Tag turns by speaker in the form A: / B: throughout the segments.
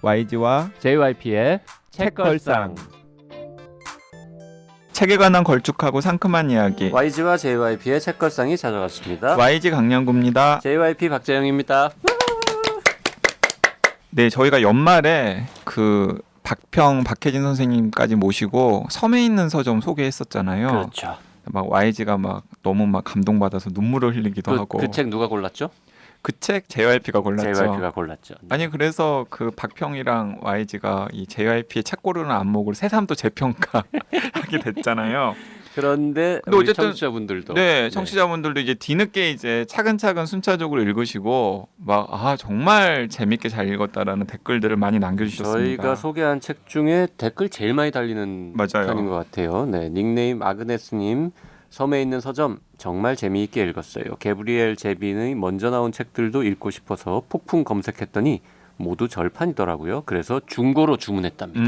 A: YG와
B: JYP의 책걸상.
A: 책에 관한 걸쭉하고 상큼한 이야기.
B: YG와 JYP의 책걸상이 찾아왔습니다.
A: YG 강량구입니다.
B: JYP 박재영입니다.
A: 네, 저희가 연말에 그 박혜진 선생님까지 모시고 섬에 있는 서점 소개했었잖아요.
B: 그렇죠.
A: 막 YG가 막 너무 막 감동받아서 눈물을 흘리기도 하고.
B: 그 책 누가 골랐죠?
A: 그 책 JYP가 골랐죠.
B: JYP가 골랐죠.
A: 아니 그래서 그 박평이랑 YG가 이 JYP의 책 고르는 안목을 새삼 또 재평가하게 됐잖아요.
B: 그런데
A: 근데
B: 우리
A: 어쨌든
B: 청취자분들도
A: 네, 청취자분들도 이제 뒤늦게 이제 차근차근 순차적으로 읽으시고 막 정말 재밌게 잘 읽었다라는 댓글들을 많이 남겨주셨습니다.
B: 저희가 소개한 책 중에 댓글 제일 많이 달리는
A: 맞아요.
B: 편인 것 같아요. 네, 닉네임 아그네스님. 섬에 있는 서점 정말 재미있게 읽었어요. 게브리엘 제빈의 먼저 나온 책들도 읽고 싶어서 폭풍 검색했더니 모두 절판이더라고요. 그래서 중고로 주문했답니다.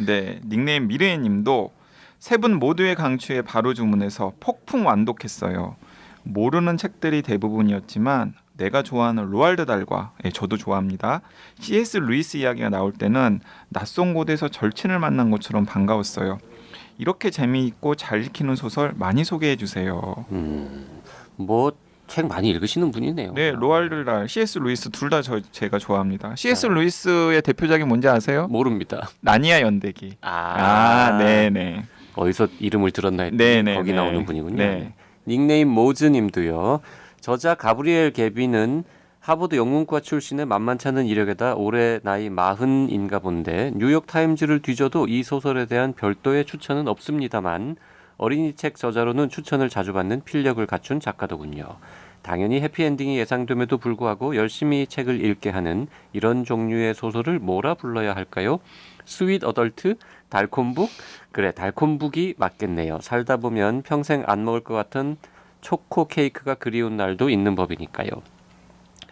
A: 네, 닉네임 미르에님도 세 분 모두의 강추에 바로 주문해서 폭풍 완독했어요. 모르는 책들이 대부분이었지만 내가 좋아하는 로알드 달과 저도 좋아합니다. C.S. 루이스 이야기가 나올 때는 낯선 곳에서 절친을 만난 것처럼 반가웠어요. 이렇게 재미있고 잘 읽히는 소설 많이 소개해 주세요.
B: 뭐 책 많이 읽으시는 분이네요.
A: 네, 로알드 달, C.S. 루이스 둘 다 제가 좋아합니다. C.S. 루이스의 대표작이 뭔지 아세요?
B: 모릅니다.
A: 나니아 연대기. 네네.
B: 어디서 이름을 들었나 했더니
A: 네네,
B: 거기
A: 네.
B: 나오는 분이군요.
A: 네.
B: 닉네임 모즈님도요. 저자 가브리엘 게비는 하버드 영문과 출신의 만만찮은 이력에다 올해 나이 40인가 본데 뉴욕타임즈를 뒤져도 이 소설에 대한 별도의 추천은 없습니다만 어린이 책 저자로는 추천을 자주 받는 필력을 갖춘 작가더군요. 당연히 해피엔딩이 예상됨에도 불구하고 열심히 책을 읽게 하는 이런 종류의 소설을 뭐라 불러야 할까요? 스윗 어덜트? 달콤북? 그래, 달콤북이 맞겠네요. 살다 보면 평생 안 먹을 것 같은 초코 케이크가 그리운 날도 있는 법이니까요.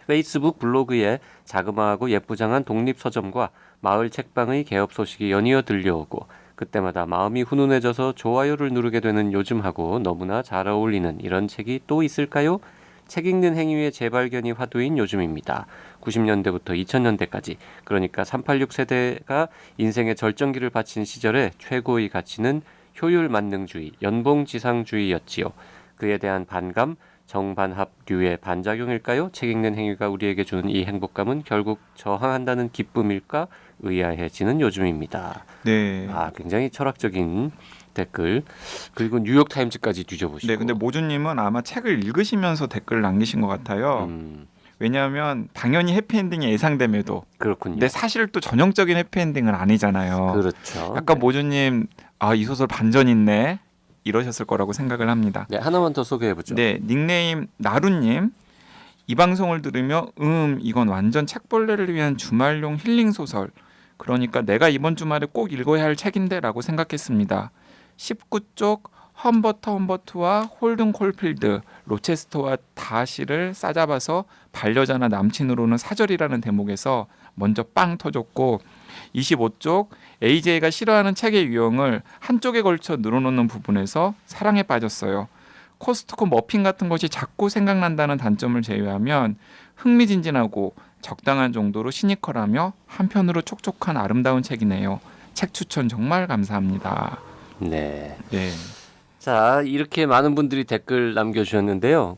B: 페이스북 블로그에 자그마하고 예쁘장한 독립서점과 마을 책방의 개업 소식이 연이어 들려오고 그때마다 마음이 훈훈해져서 좋아요를 누르게 되는 요즘하고 너무나 잘 어울리는 이런 책이 또 있을까요? 책 읽는 행위의 재발견이 화두인 요즘입니다. 90년대부터 2000년대까지 그러니까 386 세대가 인생의 절정기를 바친 시절에 최고의 가치는 효율 만능주의, 연봉지상주의였지요. 그에 대한 반감, 정반합류의 반작용일까요? 책 읽는 행위가 우리에게 주는 이 행복감은 결국 저항한다는 기쁨일까? 의아해지는 요즘입니다.
A: 네.
B: 굉장히 철학적인 댓글. 그리고 뉴욕타임즈까지 뒤져보시고.
A: 네, 근데 모주님은 아마 책을 읽으시면서 댓글을 남기신 것 같아요. 왜냐하면 당연히 해피엔딩이 예상됨에도.
B: 그렇군요.
A: 근데 사실 또 전형적인 해피엔딩은 아니잖아요.
B: 그렇죠.
A: 약간 모주님 이 소설 반전 있네 이러셨을 거라고 생각을 합니다.
B: 네, 하나만 더 소개해보죠.
A: 네, 닉네임 나루님. 이 방송을 들으며 이건 완전 책벌레를 위한 주말용 힐링 소설. 그러니까 내가 이번 주말에 꼭 읽어야 할 책인데 라고 생각했습니다. 19쪽 험버트와 홀든 콜필드, 로체스터와 다시를 싸잡아서 반려자나 남친으로는 사절이라는 대목에서 먼저 빵 터졌고 25쪽 AJ가 싫어하는 책의 유형을 한쪽에 걸쳐 늘어놓는 부분에서 사랑에 빠졌어요. 코스트코 머핀 같은 것이 자꾸 생각난다는 단점을 제외하면 흥미진진하고 적당한 정도로 시니컬하며 한편으로 촉촉한 아름다운 책이네요. 책 추천 정말 감사합니다.
B: 네.
A: 네.
B: 자, 이렇게 많은 분들이 댓글 남겨주셨는데요.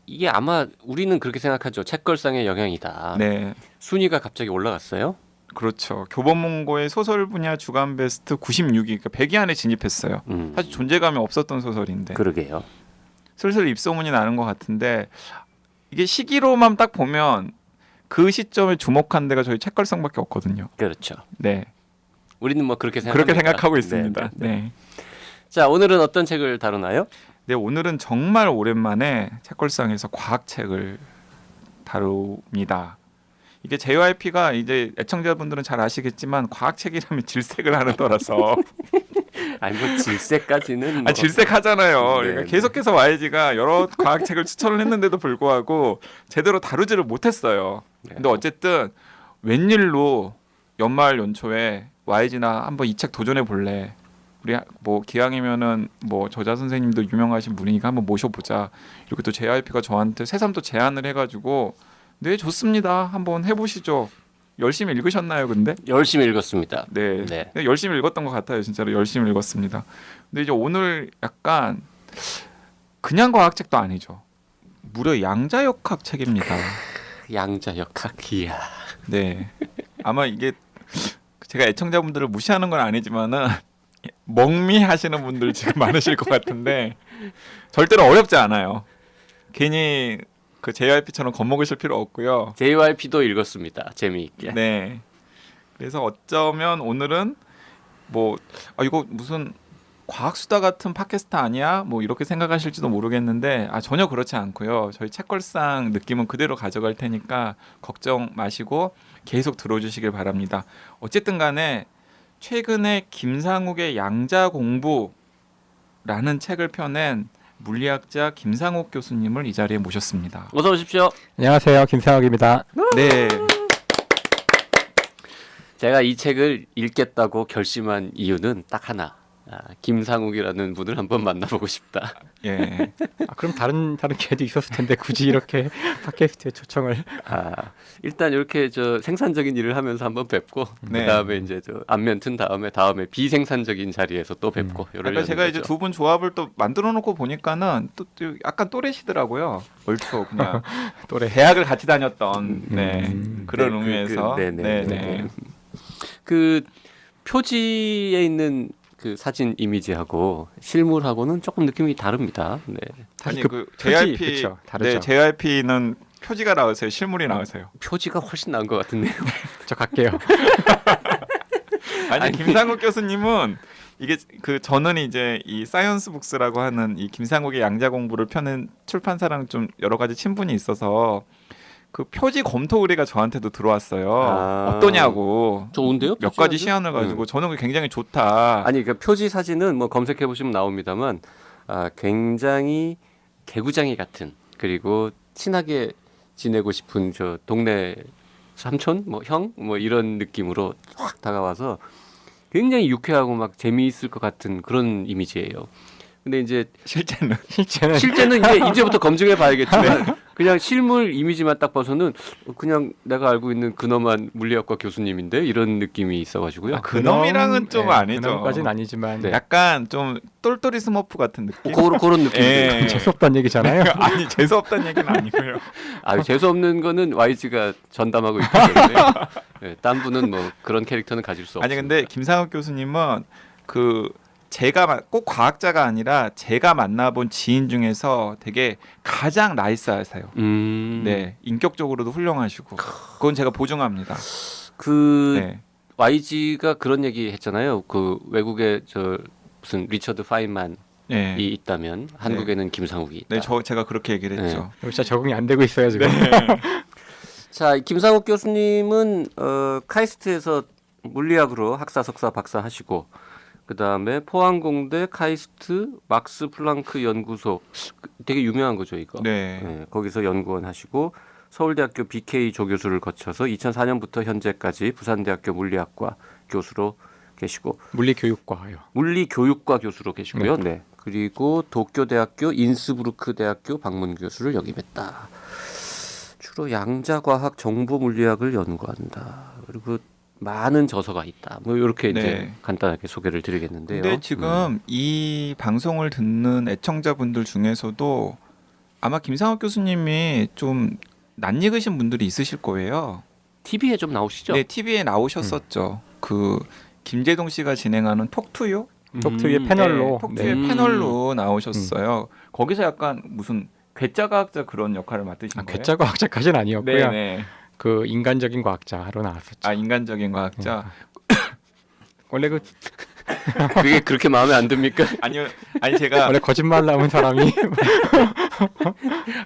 B: 이게 아마 우리는 그렇게 생각하죠. 책걸상의 영향이다.
A: 네.
B: 순위가 갑자기 올라갔어요.
A: 그렇죠. 교보문고의 소설 분야 주간 베스트 96위, 그러니까 100위 안에 진입했어요. 사실 존재감이 없었던 소설인데.
B: 그러게요.
A: 슬슬 입소문이 나는 것 같은데 이게 시기로만 딱 보면 그 시점에 주목한 데가 저희 책걸상밖에 없거든요.
B: 그렇죠.
A: 네.
B: 우리는 뭐 그렇게
A: 그렇게 생각하고 있습니다.
B: 네.
A: 네.
B: 자, 오늘은 어떤 책을 다루나요?
A: 네, 오늘은 정말 오랜만에 책걸상에서 과학책을 다룹니다. 이게 JYP가 이제 애청자분들은 잘 아시겠지만 과학책이라면 질색을 하는 거라서
B: 아니 뭐 질색까지는 뭐.
A: 질색하잖아요.
B: 네,
A: 그러니까
B: 네.
A: 계속해서 YG가 여러 과학책을 추천을 했는데도 불구하고 제대로 다루지를 못했어요. 근데 어쨌든 웬일로 연말 연초에 YG나 한번 이 책 도전해 볼래. 우리 뭐 기왕이면은 뭐 저자 선생님도 유명하신 분이니까 한번 모셔보자. 이렇게 또 JYP가 저한테 새삼 또 제안을 해가지고 네 좋습니다. 한번 해보시죠. 열심히 읽으셨나요, 근데?
B: 열심히 읽었습니다.
A: 네.
B: 네.
A: 열심히 읽었던 것 같아요. 진짜로 열심히 읽었습니다. 근데 이제 오늘 약간 그냥 과학책도 아니죠. 무려 양자역학 책입니다.
B: 양자역학 이야.
A: 네. 아마 이게 제가 애청자분들을 무시하는 건 아니지만은 멍미하시는 분들 지금 많으실 것 같은데 절대로 어렵지 않아요. 괜히 그 JYP처럼 겁먹으실 필요 없고요.
B: JYP도 읽었습니다. 재미있게.
A: 네. 그래서 어쩌면 오늘은 뭐 이거 무슨 과학수다 같은 팟캐스트 아니야? 뭐 이렇게 생각하실지도 모르겠는데 전혀 그렇지 않고요. 저희 책걸상 느낌은 그대로 가져갈 테니까 걱정 마시고 계속 들어주시길 바랍니다. 어쨌든 간에 최근에 김상욱의 양자 공부라는 책을 펴낸 물리학자 김상욱 교수님을 이 자리에 모셨습니다.
B: 어서 오십시오.
C: 안녕하세요, 김상욱입니다.
A: 네.
B: 제가 이 책을 읽겠다고 결심한 이유는 딱 하나. 김상욱이라는 분을 한번 만나보고 싶다.
A: 예.
C: 그럼 다른 기회도 있었을 텐데 굳이 이렇게 팟캐스트에 초청을.
B: 일단 이렇게 저 생산적인 일을 하면서 한번 뵙고
A: 네.
B: 그다음에 이제 저 안면 튼 다음에 비생산적인 자리에서 또 뵙고
A: 그러니까 제가 이제 두 분 조합을 또 만들어 놓고 보니까는 또 약간 또래시더라고요. 얼추 그냥
C: 또래.
A: 대학을 같이 다녔던 그런
B: 네,
A: 의미에서
B: 네네. 그 표지에 있는 그 사진 이미지하고 실물하고는 조금 느낌이 다릅니다. 네.
A: 아니
C: 그
A: 그
C: 표지,
A: JYP
C: 그쵸, 다르죠.
A: 네, JYP는 표지가 나으세요. 실물이 나으세요.
B: 표지가 훨씬 나은 것 같은데요.
C: 저 갈게요.
A: 아니 김상욱 교수님은 이게 그 저는 이제 이 사이언스 북스라고 하는 이 김상욱의 양자 공부를 펴낸 출판사랑 좀 여러 가지 친분이 있어서 그 표지 검토 의뢰가 저한테도 들어왔어요. 어떠냐고.
B: 좋은데요?
A: 몇 가지 시안을 가지고 저는 그게 굉장히 좋다.
B: 아니 그 표지 사진은 뭐 검색해 보시면 나옵니다만 굉장히 개구장이 같은 그리고 친하게 지내고 싶은 저 동네 삼촌 뭐 형 뭐 이런 느낌으로 확 다가와서 굉장히 유쾌하고 막 재미있을 것 같은 그런 이미지예요. 근데 이제
A: 실제는
B: 실제는 이제부터 검증해 봐야겠지만 그냥 실물 이미지만 딱 봐서는 그냥 내가 알고 있는 근엄한 물리학과 교수님인데 이런 느낌이 있어가지고요.
A: 그놈이랑은 좀 아니죠.
C: 그놈까지는 아니지만
B: 네.
A: 약간 좀 똘똘이 스머프 같은 느낌.
B: 그런 느낌이에요.
A: 예.
C: 재수 없다는 얘기잖아요.
A: 아니 재수 없다는 얘기는 아니고요.
B: 재수 없는 거는 YG가 전담하고 있기 때문에 네, 딴 분은 뭐 그런 캐릭터는 가질 수 없어요.
A: 아니 근데 김상욱 교수님은 그 제가 꼭 과학자가 아니라 제가 만나본 지인 중에서 되게 가장 나이스하세요. 네, 인격적으로도 훌륭하시고 그건 제가 보증합니다.
B: 그
A: 네.
B: YG가 그런 얘기 했잖아요. 그 외국에 저 무슨 리처드 파인만이
A: 네.
B: 있다면 한국에는 김상욱이 있다.
A: 네, 제가 그렇게 얘기를 했죠.
C: 진짜 적응이 안 되고 있어요 지금.
B: 자, 김상욱 교수님은 카이스트에서 물리학으로 학사, 석사, 박사 하시고 그다음에 포항공대 카이스트 막스 플랑크 연구소 되게 유명한 거죠, 이거.
A: 네.
B: 네, 거기서 연구원 하시고 서울대학교 BK 조교수를 거쳐서 2004년부터 현재까지 부산대학교 물리학과 교수로 계시고
C: 물리교육과요.
B: 물리교육과 교수로 계시고요. 네. 그리고 도쿄대학교 인스부르크 대학교 방문 교수를 역임했다. 주로 양자과학 정보물리학을 연구한다. 그리고 많은 저서가 있다. 뭐 이렇게 이제
A: 네.
B: 간단하게 소개를 드리겠는데요.
A: 근데 지금 이 방송을 듣는 애청자분들 중에서도 아마 김상욱 교수님이 좀 낯익으신 분들이 있으실 거예요.
B: TV에 좀 나오시죠?
A: 네, TV에 나오셨었죠. 그 김재동 씨가 진행하는 톡투유?
C: 톡투유의 패널로.
A: 네, 톡투유의
B: 네.
A: 패널로 나오셨어요. 거기서 약간 무슨 괴짜과학자 그런 역할을 맡으신 거예요?
C: 괴짜과학자까지는 아니었고요.
A: 네네.
C: 그 인간적인 과학자로 나왔었죠.
A: 인간적인 과학자.
C: 원래
B: 그게 그렇게 마음에 안 듭니까?
A: 아니요, 아니 제가
C: 원래 거짓말 나온 사람이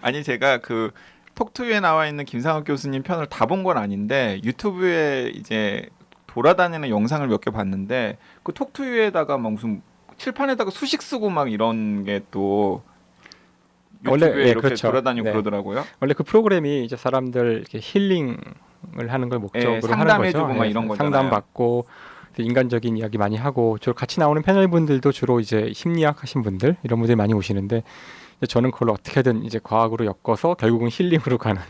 A: 아니 제가 그 톡투유에 나와 있는 김상욱 교수님 편을 다 본 건 아닌데 유튜브에 이제 돌아다니는 영상을 몇 개 봤는데 그 톡투유에다가 막 무슨 칠판에다가 수식 쓰고 막 이런 게 또
C: 원래,
A: 유튜브에
C: 예,
A: 이렇게
C: 그렇죠.
A: 돌아다니고
C: 네.
A: 그러더라고요.
C: 원래 그 프로그램이 이제 사람들 이렇게 힐링을 하는 걸 목적으로
A: 예,
C: 하는
A: 상담해주고
C: 거죠.
A: 막
C: 예,
A: 이런 거잖아요.
C: 상담받고 그래서 인간적인 이야기 많이 하고 주로 같이 나오는 패널 분들도 주로 이제 심리학 하신 분들 이런 분들이 많이 오시는데 이제 저는 그걸 어떻게든 이제 과학으로 엮어서 결국은 힐링으로 가는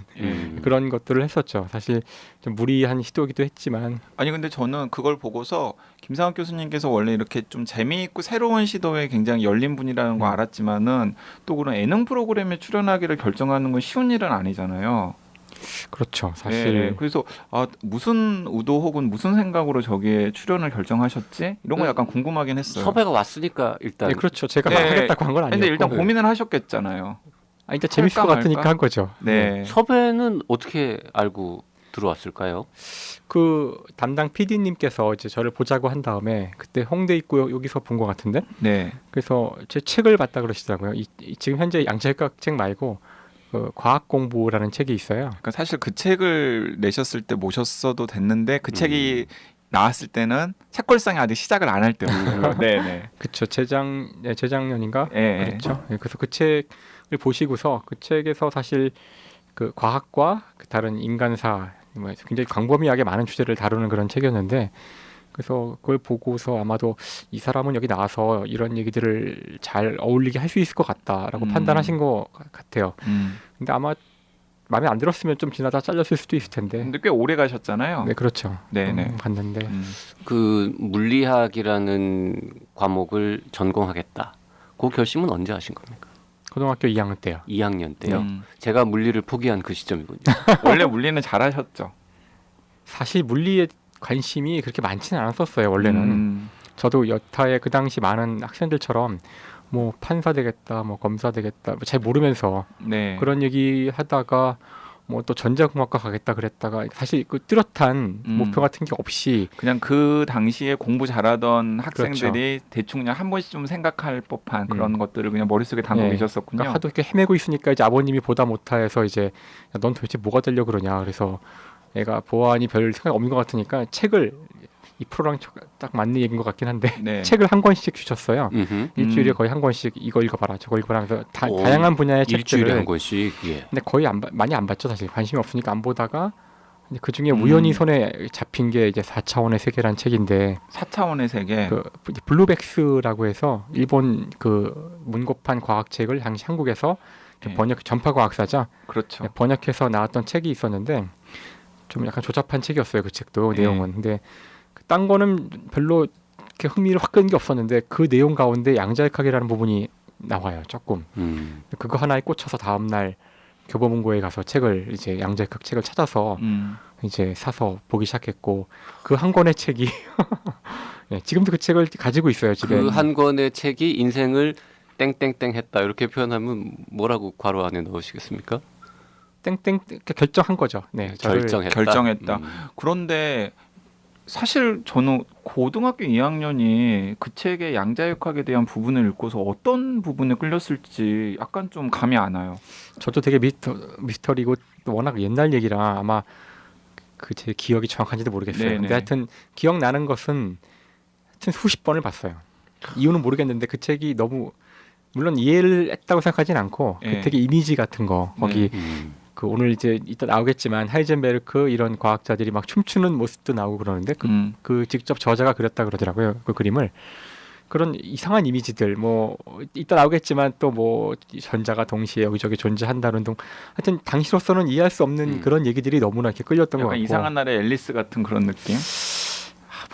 C: 그런 것들을 했었죠. 사실 좀 무리한 시도이기도 했지만
A: 아니 근데 저는 그걸 보고서 김상학 교수님께서 원래 이렇게 좀 재미있고 새로운 시도에 굉장히 열린 분이라는 거 알았지만은 또 그런 예능 프로그램에 출연하기를 결정하는 건 쉬운 일은 아니잖아요.
C: 그렇죠. 사실
A: 그래서 무슨 의도 혹은 무슨 생각으로 저기에 출연을 결정하셨지? 이런 거 약간 궁금하긴 했어요.
B: 섭외가 왔으니까 일단
C: 네, 그렇죠. 제가
A: 네.
C: 하겠다고 한 건 아니었고
A: 근데 일단 고민을 하셨겠잖아요.
C: 일단 재밌을 것
A: 할까
C: 같으니까
A: 말까?
C: 한 거죠.
A: 네.
B: 섭외는 어떻게 알고 들어왔을까요?
C: 그 담당 PD님께서 이제 저를 보자고 한 다음에 그때 홍대 있고 여기서 본 것 같은데
A: 네.
C: 그래서 제 책을 봤다 그러시더라고요. 지금 현재 양자역학 책 말고 그 과학 공부라는 책이 있어요.
A: 그러니까 사실 그 책을 내셨을 때 모셨어도 됐는데 그 책이 나왔을 때는 책걸상이 아직 시작을 안 할 때였어요. 네네.
C: 그렇죠. 재작년인가
A: 예.
C: 그랬죠. 예, 그래서 그 책을 보시고서 그 책에서 사실 그 과학과 그 다른 인간사 뭐 굉장히 광범위하게 많은 주제를 다루는 그런 책이었는데 그래서 그걸 보고서 아마도 이 사람은 여기 나와서 이런 얘기들을 잘 어울리게 할 수 있을 것 같다라고 판단하신 것 같아요. 근데 아마 마음에 안 들었으면 좀 지나다 잘렸을 수도 있을 텐데.
A: 근데 꽤 오래 가셨잖아요.
C: 네, 그렇죠.
A: 네네.
C: 봤는데
B: 그 물리학이라는 과목을 전공하겠다. 그 결심은 언제 하신 겁니까?
C: 고등학교 2학년 때요.
B: 2학년 때요.
A: 음.
B: 제가 물리를 포기한 그 시점이군요.
A: 원래 물리는 잘하셨죠.
C: 사실 물리에 관심이 그렇게 많지는 않았었어요. 원래는. 저도 여타에 그 당시 많은 학생들처럼 뭐 판사 되겠다, 뭐 검사 되겠다, 뭐 잘 모르면서
A: 네.
C: 그런 얘기 하다가 뭐 또 전자공학과 가겠다 그랬다가 사실 그 뚜렷한 목표 같은 게 없이
A: 그냥 그 당시에 공부 잘하던 학생들이 대충 그냥 한 번씩 좀 생각할 법한 그런 것들을 그냥 머릿속에 담고
C: 예.
A: 계셨었군요.
C: 그러니까 하도 이렇게 헤매고 있으니까 이제 아버님이 보다 못해서 이제 야, 넌 도대체 뭐가 되려고 그러냐. 그래서 애가 보안이 별 생각 없는 것 같으니까 책을 이 프로랑 딱 맞는 얘기인 것 같긴 한데
A: 네.
C: 책을 한 권씩 주셨어요.
B: 음흠.
C: 일주일에 거의 한 권씩 이거 읽어봐라 저거 읽어봐라 그래서
B: 오,
C: 다양한 분야의
B: 일주일에
C: 책들을
B: 한 권씩. 예.
C: 근데 거의 많이 안 봤죠 사실 관심이 없으니까 안 보다가 그 중에 우연히 손에 잡힌 게 이제 4차원의 세계라는 책인데
A: 4차원의 세계.
C: 그 블루백스라고 해서 일본 그 문고판 과학책을 당시 한국에서
A: 예.
C: 번역 전파 과학사죠.
A: 그렇죠.
C: 번역해서 나왔던 책이 있었는데 좀 약간 조잡한 책이었어요 그 책도
A: 예.
C: 내용은. 근데 딴 거는 별로 이렇게 흥미를 확 끄는 게 없었는데 그 내용 가운데 양자역학이라는 부분이 나와요 조금. 그거 하나에 꽂혀서 다음 날 교보문고에 가서 책을 이제 양자역학 책을 찾아서 이제 사서 보기 시작했고 그 한 권의 책이 네, 지금도 그 책을 가지고 있어요 집에.
B: 그 한 권의 책이 인생을 땡땡땡 했다 이렇게 표현하면 뭐라고 괄호 안에 넣으시겠습니까?
C: 땡땡 결정한 거죠. 네, 저를
A: 결정했다. 그런데 사실 저는 고등학교 2학년이 그 책의 양자역학에 대한 부분을 읽고서 어떤 부분에 끌렸을지 약간 좀 감이 안 와요.
C: 저도 되게 미스터리고 워낙 옛날 얘기라 아마 그 제 기억이 정확한지도 모르겠어요.
A: 네네.
C: 근데 하여튼 기억나는 것은 하여튼 수십 번을 봤어요. 이유는 모르겠는데 그 책이 너무 물론 이해를 했다고 생각하진 않고
A: 예.
C: 그 책의 이미지 같은 거 거기 그 오늘 이제 이따 나오겠지만 하이젠베르크 이런 과학자들이 막 춤추는 모습도 나오고 그러는데 그 직접 저자가 그렸다 그러더라고요 그 그림을. 그런 이상한 이미지들 뭐 이따 나오겠지만 또 뭐 전자가 동시에 여기저기 존재한다는 등 하여튼 당시로서는 이해할 수 없는 그런 얘기들이 너무나 이렇게 끌렸던 것
A: 약간
C: 같고
A: 이상한 날의 앨리스 같은 그런 느낌.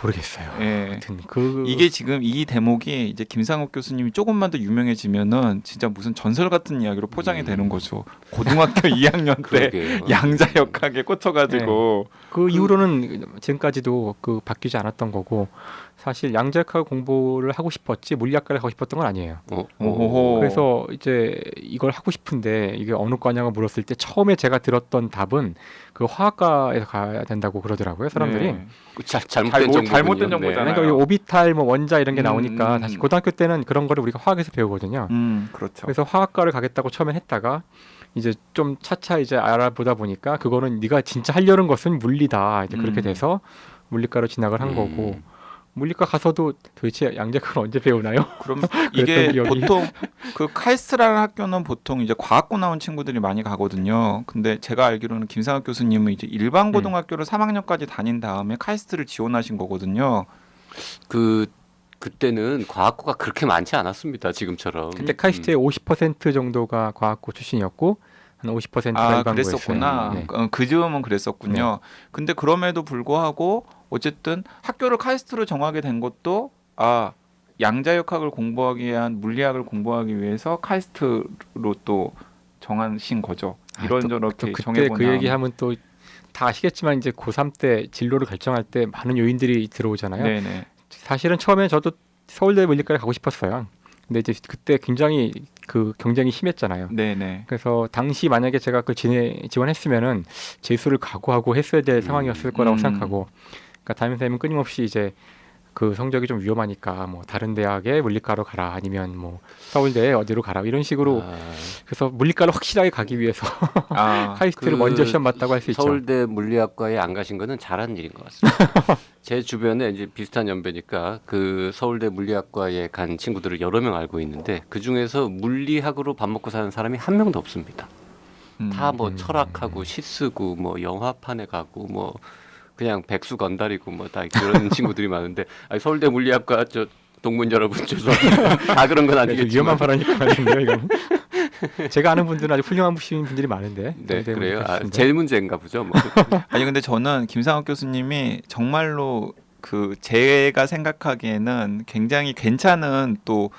C: 모르겠어요.
A: 예.
C: 하여튼 그
A: 이게 지금 이 대목이 이제 김상욱 교수님이 조금만 더 유명해지면은 진짜 무슨 전설 같은 이야기로 포장이 되는 거죠. 고등학교 2학년 때
B: 그러게요.
A: 양자역학에 꽂혀가지고
C: 그 이후로는 지금까지도 그 바뀌지 않았던 거고 사실 양자역학 공부를 하고 싶었지 물리학과를 가고 싶었던 건 아니에요.
A: 오호호.
C: 그래서 이제 이걸 하고 싶은데 이게 어느 과냐고 물었을 때 처음에 제가 들었던 답은 그 화학과에서 가야 된다고 그러더라고요 사람들이.
A: 네.
B: 잘못된
A: 잘못된
B: 정보군요.
A: 정보잖아요.
C: 그러니까 오비탈 뭐 원자 이런 게 나오니까
A: 음.
C: 다시 고등학교 때는 그런 거를 우리가 화학에서 배우거든요.
A: 그렇죠.
C: 그래서 화학과를 가겠다고 처음에 했다가 이제 좀 차차 이제 알아보다 보니까 그거는 네가 진짜 하려는 것은 물리다. 이제 그렇게 돼서 물리과로 진학을 한 거고 물리과 가서도 도대체 양자역학을 언제 배우나요?
A: 그럼 이게
C: 기억이.
A: 보통 그 카이스트라는 학교는 보통 이제 과학고 나온 친구들이 많이 가거든요. 근데 제가 알기로는 김상욱 교수님은 이제 일반 고등학교를 3학년까지 다닌 다음에 카이스트를 지원하신 거거든요.
B: 그때는 과학고가 그렇게 많지 않았습니다. 지금처럼.
C: 그때 카이스트의 50% 정도가 과학고 출신이었고 한 50%가
A: 아,
C: 일반고였어요.
A: 그랬었구나.
C: 네.
A: 그 즈음은 그랬었군요. 근데 그럼에도 불구하고 어쨌든 학교를 카이스트로 정하게 된 것도 양자역학을 공부하기 위한 물리학을 공부하기 위해서 카이스트로 또 정하신 거죠. 이런저렇게
C: 그때
A: 정해본
C: 그
A: 다음.
C: 얘기하면 또 다 아시겠지만 이제 고3 때 진로를 결정할 때 많은 요인들이 들어오잖아요.
A: 네네.
C: 사실은 처음에 저도 서울대 물리과를 가고 싶었어요. 근데 이제 그때 굉장히 그 경쟁이 심했잖아요.
A: 네네.
C: 그래서 당시 만약에 제가 그 지원했으면은 재수를 각오하고 했어야 될 상황이었을 거라고 생각하고, 그러니까 담임 선생님은 끊임없이 이제 그 성적이 좀 위험하니까 뭐 다른 대학에 물리과로 가라 아니면 뭐 서울대에 어디로 가라 이런 식으로. 그래서 물리과로 확실하게 가기 위해서 카이스트를 먼저 시험 봤다고 할 수 있죠.
B: 서울대 물리학과에 안 가신 거는 잘한 일인 것 같습니다. 제 주변에 이제 비슷한 연배니까 그 서울대 물리학과에 간 친구들을 여러 명 알고 있는데 그 중에서 물리학으로 밥 먹고 사는 사람이 한 명도 없습니다. 다 뭐 철학하고 시 쓰고 뭐 영화판에 가고 뭐 그냥 백수 건달이고 뭐 다 그런 친구들이 많은데 서울대 물리학과 저 동문 여러분 죄송합니다. 다 그런 건 아니겠지만
C: 위험한 발언일 것 같은데요, 이건. 제가 아는 분들은 아주 훌륭한 분들이 많은데.
B: 네, 그래요.
C: 그렇습니다.
B: 제일 문제인가 보죠. 뭐.
A: 아니 근데 저는 김상욱 교수님이 정말로 제가 생각하기에는 굉장히 괜찮은 또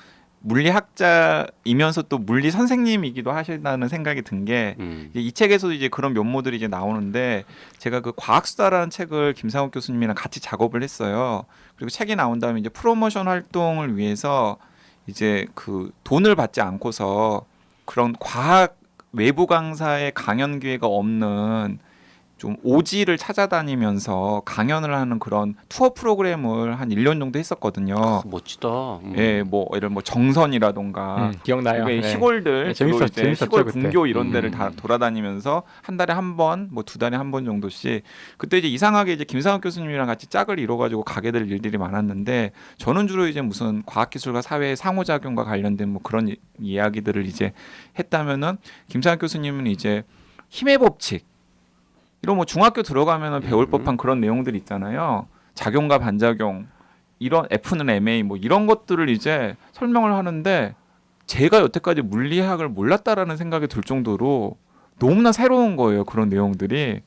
A: 물리학자이면서 또 물리 선생님이기도 하시다는 생각이 든 게 이 책에서도 이제 그런 면모들이 이제 나오는데, 제가 그 과학수다라는 책을 김상욱 교수님이랑 같이 작업을 했어요. 그리고 책이 나온 다음에 이제 프로모션 활동을 위해서 이제 그 돈을 받지 않고서 그런 과학 외부 강사의 강연 기회가 없는 좀 오지를 찾아다니면서 강연을 하는 그런 투어 프로그램을 한 1년 정도 했었거든요.
B: 멋지다.
A: 예, 뭐 예를 뭐 정선이라던가
C: 기억나요.
A: 그게
C: 네.
A: 시골들
C: 네,
A: 주로 이제
C: 재밌었죠,
A: 시골
C: 그때.
A: 분교 이런 데를 다 돌아다니면서 한 달에 한 번, 뭐 두 달에 한 번 정도씩. 그때 이제 이상하게 이제 김상욱 교수님이랑 같이 짝을 이뤄가지고 가게 될 일들이 많았는데, 저는 주로 이제 무슨 과학기술과 사회의 상호작용과 관련된 뭐 그런 이야기들을 이제 했다면은, 김상욱 교수님은 이제 힘의 법칙 이런 뭐 중학교 들어가면은 배울 법한 그런 내용들이 있잖아요. 작용과 반작용, 이런 F는 MA 뭐 이런 것들을 이제 설명을 하는데, 제가 여태까지 물리학을 몰랐다라는 생각이 들 정도로 너무나 새로운 거예요, 그런 내용들이.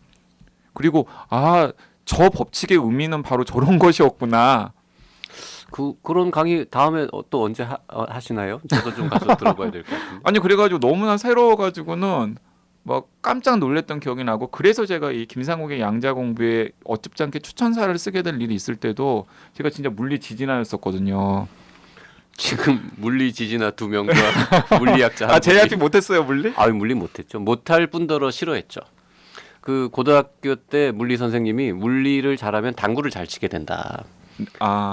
A: 그리고 저 법칙의 의미는 바로 저런 것이었구나.
B: 그런 강의 다음에 또 언제 하시나요? 저도 좀 가서 들어봐야 될 것 같은데.
A: 아니 그래가지고 너무나 새로워가지고는 막 깜짝 놀랐던 기억이 나고, 그래서 제가 이 김상욱의 양자 공부에 어줍지 않게 추천사를 쓰게 될 일이 있을 때도 제가 진짜 물리 지진하였었거든요.
B: 지금 물리 지진아 두 명과 물리학자
A: JRP 못했어요 물리?
B: 물리 못했죠. 못할 뿐더러 싫어했죠. 그 고등학교 때 물리 선생님이 물리를 잘하면 당구를 잘 치게 된다.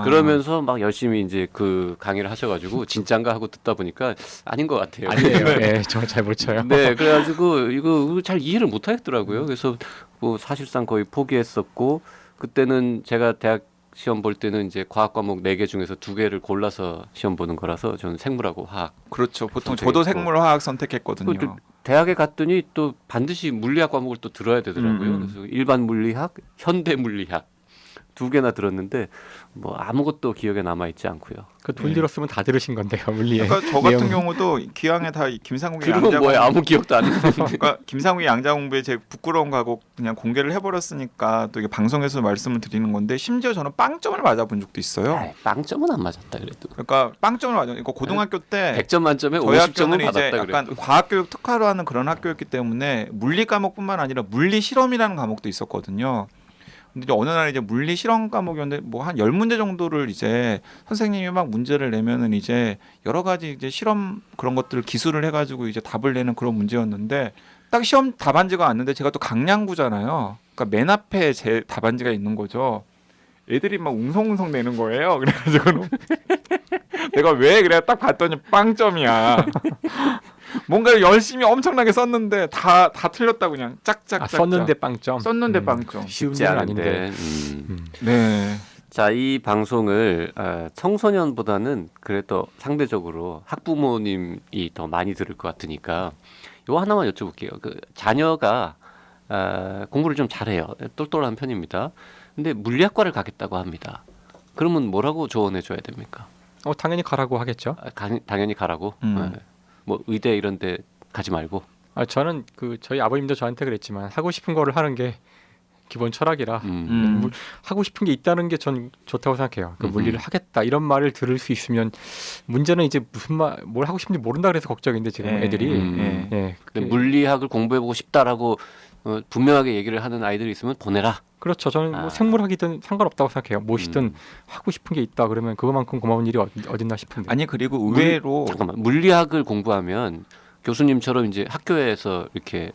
B: 그러면서 막 열심히 이제 그 강의를 하셔가지고 진짠가 하고 듣다 보니까 아닌 것 같아요.
C: 아니에요. 네, 저 잘 못 쳐요.
B: 네, 그래가지고 이거 잘 이해를 못 하겠더라고요. 그래서 뭐 사실상 거의 포기했었고, 그때는 제가 대학 시험 볼 때는 이제 과학 과목 4개 중에서 2개를 골라서 시험 보는 거라서 저는 생물하고 화학.
A: 그렇죠. 보통 저도 생물화학 선택했거든요.
B: 대학에 갔더니 또 반드시 물리학 과목을 또 들어야 되더라고요. 그래서 일반 물리학, 현대 물리학 2개나 들었는데 뭐 아무것도 기억에 남아 있지 않고요.
C: 그 돈 들었으면 다 들으신 건데요, 물리에.
A: 그러니까 저 같은 경우도 기왕에 다 김상욱의
B: 들으면
A: 양자
B: 뭐야, 아무 기억도 안 했는데.
A: 그러니까 김상욱의 양자 공부에 제 부끄러운 과거 그냥 공개를 해버렸으니까 또 이게 방송에서 말씀을 드리는 건데, 심지어 저는 빵점을 맞아본 적도 있어요.
B: 빵점은 안 맞았다 그래도.
A: 그러니까 빵점을 맞아. 그러니까 고등학교 때
B: 100점 만점에
A: 저희
B: 50점은
A: 학교는 이제
B: 받았다
A: 약간
B: 그래도.
A: 과학교육 특화로 하는 그런 학교였기 때문에 물리 과목뿐만 아니라 물리 실험이라는 과목도 있었거든요. 근데 이제 어느 날 이제 물리 실험 과목이었는데 뭐 한 10문제 정도를 이제 선생님이 막 문제를 내면은 이제 여러 가지 이제 실험 그런 것들을 기술을 해가지고 이제 답을 내는 그런 문제였는데, 딱 시험 답안지가 왔는데 제가 또 강량구잖아요. 그러니까 맨 앞에 제 답안지가 있는 거죠. 애들이 막 웅성웅성 내는 거예요. 그래가지고 내가 왜 그래 딱 봤더니 빵점이야. 뭔가를 열심히 엄청나게 썼는데 다 틀렸다 그냥 짝짝짝.
C: 썼는데 빵점.
A: 썼는데 빵점.
C: 쉬운
B: 쉽지
C: 일은
B: 않은데.
C: 아닌데.
A: 네.
B: 자, 이 방송을 청소년보다는 그래도 상대적으로 학부모님이 더 많이 들을 것 같으니까 이거 하나만 여쭤볼게요. 그 자녀가 공부를 좀 잘해요. 똘똘한 편입니다. 근데 물리학과를 가겠다고 합니다. 그러면 뭐라고 조언해 줘야 됩니까?
C: 당연히 가라고 하겠죠.
B: 당연히 가라고. 네. 뭐 의대 이런 데 가지 말고.
C: 저는 저희 아버님도 저한테 그랬지만 하고 싶은 거를 하는 게 기본 철학이라 하고 싶은 게 있다는 게 전 좋다고 생각해요. 물리를 하겠다 이런 말을 들을 수 있으면 문제는 이제 뭘 하고 싶은지 모른다 그래서 걱정인데 지금 애들이
B: 근데 물리학을 공부해보고 싶다라고 분명하게 얘기를 하는 아이들이 있으면 보내라.
C: 그렇죠. 저는 뭐 생물학이든 상관없다고 생각해요. 무엇이든 하고 싶은 게 있다 그러면 그거만큼 고마운 일이 어딨나 싶은데.
A: 아니 그리고 의외로
B: 잠깐만 물리학을 공부하면 교수님처럼 이제 학교에서 이렇게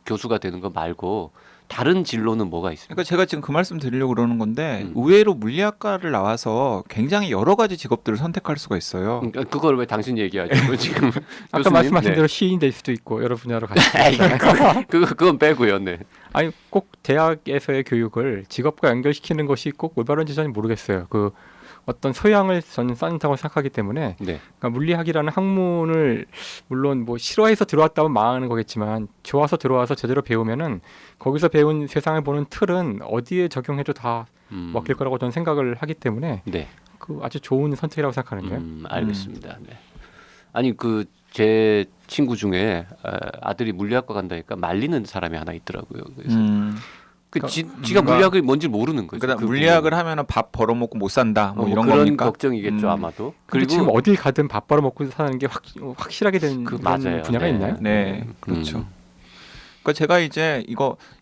B: 교수가 되는 거 말고 다른 진로는 뭐가 있습니까?
A: 그러니까 제가 지금 그 말씀 드리려고 그러는 건데 의외로 물리학과를 나와서 굉장히 여러 가지 직업들을 선택할 수가 있어요.
B: 그러니까 그걸 왜 당신 얘기하죠? 지금
C: 아까 말씀하신 대로 시인이 될 수도 있고 여러 분야로 갈 수도 있잖아요.
B: 그건 빼고요. 네.
C: 아니 꼭 대학에서의 교육을 직업과 연결시키는 것이 꼭 올바른지 저는 모르겠어요. 어떤 소양을 저는 쌓는다고 생각하기 때문에 그러니까 물리학이라는 학문을 물론 뭐 싫어해서 들어왔다면 망하는 거겠지만 좋아서 들어와서 제대로 배우면은 거기서 배운 세상을 보는 틀은 어디에 적용해도 다 먹힐 거라고 저는 생각을 하기 때문에 아주 좋은 선택이라고 생각하는데요.
B: 알겠습니다. 네. 아니 제 친구 중에 아들이 물리학과 간다니까 말리는 사람이 하나 있더라고요. 그래서 지가 물리학이 뭔지 모르는 거죠.
A: 그러니까 물리학을 하면은 밥 벌어먹고 못 산다. 뭐 이런
B: 그런
A: 겁니까?
B: 걱정이겠죠 아마도.
C: 그리고 지금 어딜 가든 밥 벌어먹고 사는 게 확실하게 된 그런 분야가 있나요?
A: 네, 그렇죠. 그러니까 제가 이제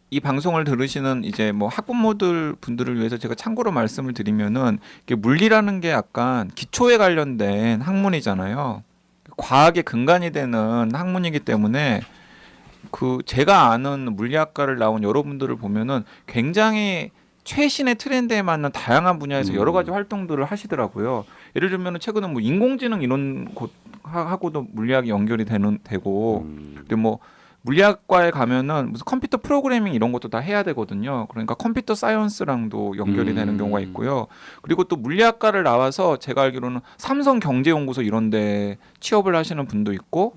A: 이 방송을 들으시는 이제 뭐 학부모들 분들을 위해서 제가 참고로 말씀을 드리면은 이게 물리라는 게 약간 기초에 관련된 학문이잖아요. 과학의 근간이 되는 학문이기 때문에 제가 아는 물리학과를 나온 여러분들을 보면은 굉장히 최신의 트렌드에 맞는 다양한 분야에서 여러 가지 활동들을 하시더라고요. 예를 들면 최근에 뭐 인공지능 이런 곳하고도 물리학이 연결이 되고 그리고 뭐 물리학과에 가면은 무슨 컴퓨터 프로그래밍 이런 것도 다 해야 되거든요. 그러니까 컴퓨터 사이언스랑도 연결이 되는 경우가 있고요. 그리고 또 물리학과를 나와서 제가 알기로는 삼성 경제연구소 이런 데 취업을 하시는 분도 있고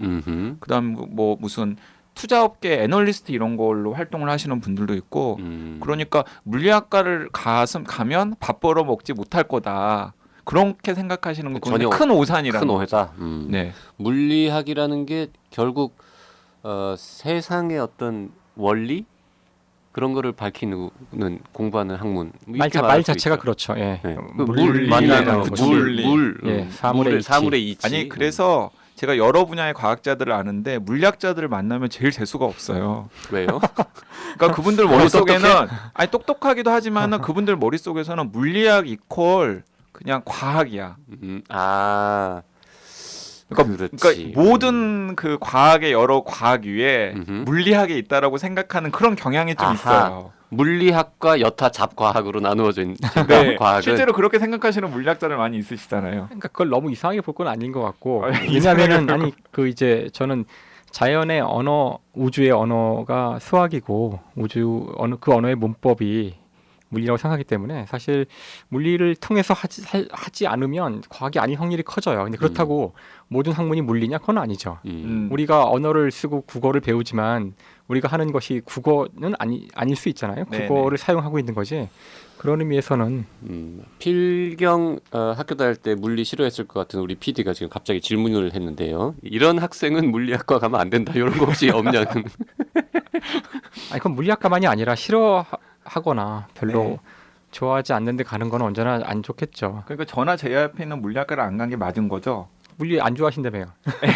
A: 그다음 뭐 무슨 투자업계 애널리스트 이런 걸로 활동을 하시는 분들도 있고 그러니까 물리학과를 가면 밥 벌어 먹지 못할 거다. 그렇게 생각하시는 건 전혀 큰 오산이라는
B: 큰 오해다.
A: 네.
B: 물리학이라는 게 결국 세상의 어떤 원리 그런 거를 밝히는 공부하는 학문.
C: 말 자체가 그렇죠. 예.
B: 네.
C: 물리라는
B: 물, 사물의 이치.
A: 아니 그래서 제가 여러 분야의 과학자들을 아는데 물리학자들을 만나면 제일 재수가 없어요.
B: 왜요?
A: 그러니까 그분들 머릿속에는 아니 똑똑하기도 하지만은 그분들 머릿속에서는 물리학 이퀄 그냥 과학이야. 그러니까 모든 그 과학의 여러 과학 위에 물리학이 있다라고 생각하는 그런 경향이 좀 있어요.
B: 물리학과 여타 잡과학으로 나누어져 있는 과학은
A: 실제로 그렇게 생각하시는 물리학자들 많이 있으시잖아요.
C: 그러니까 그걸 너무 이상하게 볼 건 아닌 것 같고 왜냐하면은 이제 저는 자연의 언어, 우주의 언어가 수학이고 그 언어의 문법이 물리라고 생각하기 때문에 사실 물리를 통해서 하지 않으면 과학이 아닌 확률이 커져요. 근데 그렇다고 모든 학문이 물리냐? 그건 아니죠. 우리가 언어를 쓰고 국어를 배우지만 우리가 하는 것이 국어는 아닐 수 있잖아요. 국어를 사용하고 있는 거지. 그런 의미에서는
B: 필경 학교 다닐 때 물리 싫어했을 것 같은 우리 PD가 지금 갑자기 질문을 했는데요. 이런 학생은 물리학과 가면 안 된다. 이런 거 혹시 없냐는.
C: 아니 그건 물리학과만이 아니라 싫어하거나 별로 좋아하지 않는데 가는 건 언제나 안 좋겠죠.
A: 그러니까 저나 제 앞에 있는 물리학과를 안 간 게 맞은 거죠.
C: 물리 안 좋아하신다며요?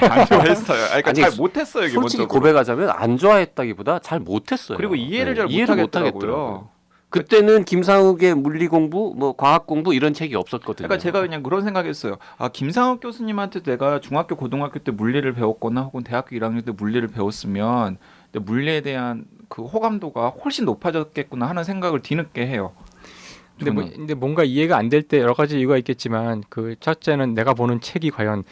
A: 안 좋아했어요. 그러니까 잘 못했어요.
B: 솔직히
A: 기본적으로.
B: 고백하자면 안 좋아했다기보다 잘 못했어요.
A: 그리고 이해를 잘 못하겠더라고요.
B: 그때는 김상욱의 물리 공부, 뭐 과학 공부 이런 책이 없었거든요.
A: 그러니까 제가 그냥 그런 생각했어요. 김상욱 교수님한테 내가 중학교, 고등학교 때 물리를 배웠거나 혹은 대학교 1학년 때 물리를 배웠으면 물리에 대한 그 호감도가 훨씬 높아졌겠구나 하는 생각을 뒤늦게 해요.
C: 근데 뭔가 이해가 안 될 때 여러 가지 이유가 있겠지만 첫째는 내가 보는 책이 과연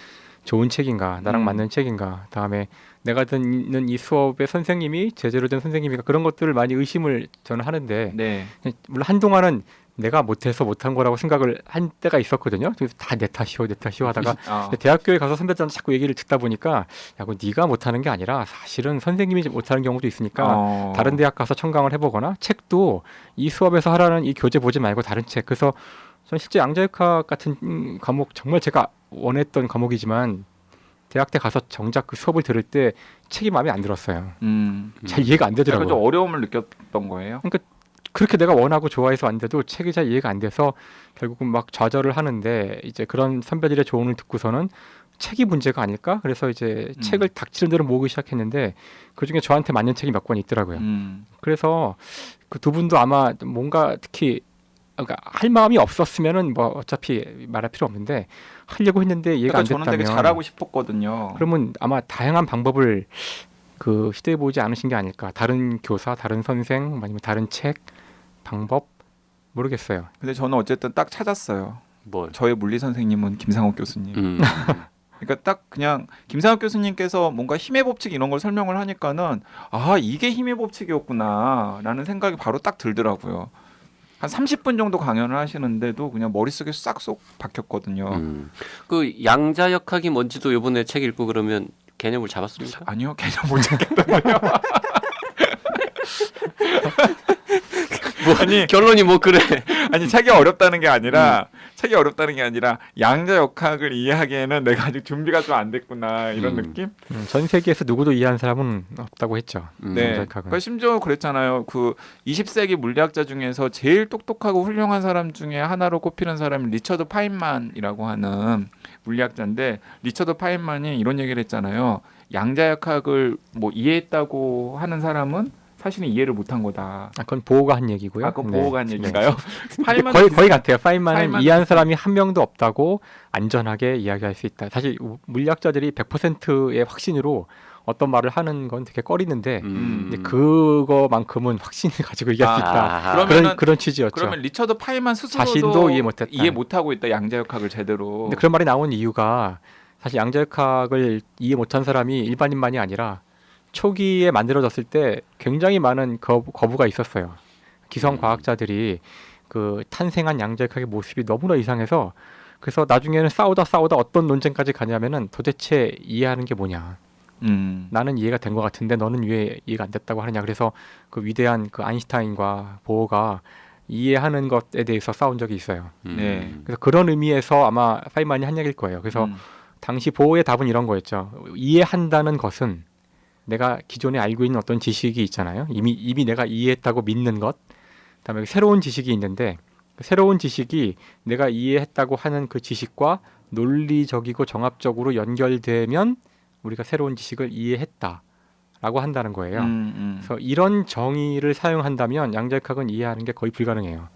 C: 좋은 책인가, 나랑 맞는 책인가. 다음에 내가 듣는 이 수업의 선생님이 제대로 된 선생님인가 그런 것들을 많이 의심을 저는 하는데 물론 한동안은 내가 못해서 못한 거라고 생각을 한 때가 있었거든요. 그래서 다 내 탓이오 하다가 대학교에 가서 선배들한테 자꾸 얘기를 듣다 보니까 네가 못하는 게 아니라 사실은 선생님이 못하는 경우도 있으니까 다른 대학 가서 청강을 해보거나 책도 이 수업에서 하라는 이 교재 보지 말고 다른 책. 그래서 전 실제 양자역학 같은 과목 정말 제가 원했던 과목이지만 대학 때 가서 정작 그 수업을 들을 때 책이 마음에 안 들었어요. 잘 이해가 안
A: 약간
C: 되더라고요.
A: 좀 어려움을 느꼈던 거예요.
C: 그렇게 내가 원하고 좋아해서 왔는데도 책이 잘 이해가 안 돼서 결국은 막 좌절을 하는데 이제 그런 선배들의 조언을 듣고서는 책이 문제가 아닐까? 그래서 이제 책을 닥치는 대로 모으기 시작했는데 그중에 저한테 맞는 책이 몇 권 있더라고요. 그래서 그 두 분도 아마 뭔가 특히 그러니까 할 마음이 없었으면은 뭐 어차피 말할 필요 없는데 하려고 했는데 이해가 안
A: 저는 되게
C: 됐다면
A: 잘하고 싶었거든요.
C: 그러면 아마 다양한 방법을 그 시도해 보지 않으신 게 아닐까. 다른 교사, 다른 선생, 아니면 다른 책, 방법 모르겠어요.
A: 근데 저는 어쨌든 딱 찾았어요.
B: 뭘?
A: 저의 물리 선생님은 김상욱 교수님.
B: 음.
A: 그러니까 딱 그냥 김상욱 교수님께서 뭔가 힘의 법칙 이런 걸 설명을 하니까는 아 이게 힘의 법칙이었구나라는 생각이 바로 딱 들더라고요. 한 30분 정도 강연을 하시는데도 그냥 머릿속에 싹쏙 박혔거든요.
B: 그 양자역학이 뭔지도 이번에 책 읽고 그러면 개념을 잡았습니까?
A: 아니요, 개념 못 찾겠다고요.
B: 뭐
A: 아니,
B: 결론이 뭐 그래.
A: 아니 책이 어렵다는 게 아니라 책이 어렵다는 게 아니라 양자역학을 이해하기에는 내가 아직 준비가 좀 안 됐구나 이런 느낌?
C: 전 세계에서 누구도 이해한 사람은 없다고 했죠.
A: 네.
C: 양자역학은.
A: 그러니까 심지어 그랬잖아요. 그 20세기 물리학자 중에서 제일 똑똑하고 훌륭한 사람 중에 하나로 꼽히는 사람이 리처드 파인만이라고 하는 물리학자인데 리처드 파인만이 이런 얘기를 했잖아요. 양자역학을 뭐 이해했다고 하는 사람은 사실은 이해를 못한 거다.
C: 그건 보호가 한 얘기고요.
A: 아, 그건 보호가 한
C: 네.
A: 얘기인가요? 파인만
C: 거의 같아요. 파인만은
A: 파인만은
C: 이해한 사람이 한 명도 없다고 안전하게 이야기할 수 있다. 사실 물리학자들이 100%의 확신으로 어떤 말을 하는 건 되게 꺼리는데 이제 그거만큼은 확신을 가지고 얘기할 수 있다.
A: 그러면은-
C: 그런 취지였죠.
A: 그러면 리처드 파인만 스스로도
C: 자신도 이해 못했다.
A: 이해 못하고 있다. 양자역학을 제대로.
C: 근데 그런 말이 나온 이유가 사실 양자역학을 이해 못한 사람이 일반인만이 아니라 초기에 만들어졌을 때 굉장히 많은 거부가 있었어요. 기성 과학자들이 그 탄생한 양자역학의 모습이 너무나 이상해서 그래서 나중에는 싸우다 어떤 논쟁까지 가냐면은 도대체 이해하는 게 뭐냐. 나는 이해가 된 것 같은데 너는 왜 이해가 안 됐다고 하느냐. 그래서 그 위대한 그 아인슈타인과 보어가 이해하는 것에 대해서 싸운 적이 있어요.
A: 네.
C: 그래서 그런 의미에서 아마 파인만이 한 얘기일 거예요. 그래서 당시 보어의 답은 이런 거였죠. 이해한다는 것은 내가 기존에 알고 있는 어떤 지식이 있잖아요. 이미 내가 이해했다고 믿는 것. 그다음에 새로운 지식이 있는데 새로운 지식이 내가 이해했다고 하는 그 지식과 논리적이고 정합적으로 연결되면 우리가 새로운 지식을 이해했다라고 한다는 거예요. 그래서 이런 정의를 사용한다면 양자역학은 이해하는 게 거의 불가능해요.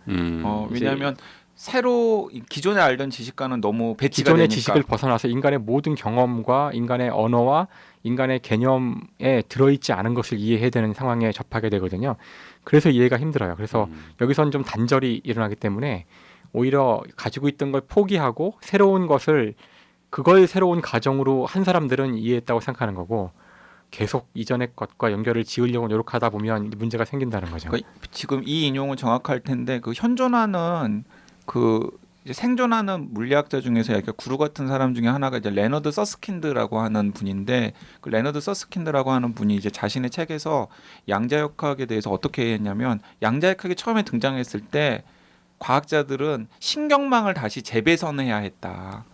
A: 왜냐하면 새로 기존에 알던 지식과는 너무 배치가
C: 기존의
A: 되니까.
C: 지식을 벗어나서 인간의 모든 경험과 인간의 언어와 인간의 개념에 들어있지 않은 것을 이해해야 되는 상황에 접하게 되거든요. 그래서 이해가 힘들어요. 그래서 여기선 좀 단절이 일어나기 때문에 오히려 가지고 있던 걸 포기하고 그걸 새로운 가정으로 한 사람들은 이해했다고 생각하는 거고 계속 이전의 것과 연결을 지으려고 노력하다 보면 문제가 생긴다는 거죠.
A: 그러니까 지금 이 인용은 정확할 텐데 그 현존하는 그 이제 생존하는 물리학자 중에서 약간 구루 같은 사람 중에 하나가 이제 레너드 서스킨드라고 하는 분인데 그 레너드 서스킨드라고 하는 분이 이제 자신의 책에서 양자역학에 대해서 어떻게 했냐면 양자역학이 처음에 등장했을 때 과학자들은 신경망을 다시 재배선해야 했다.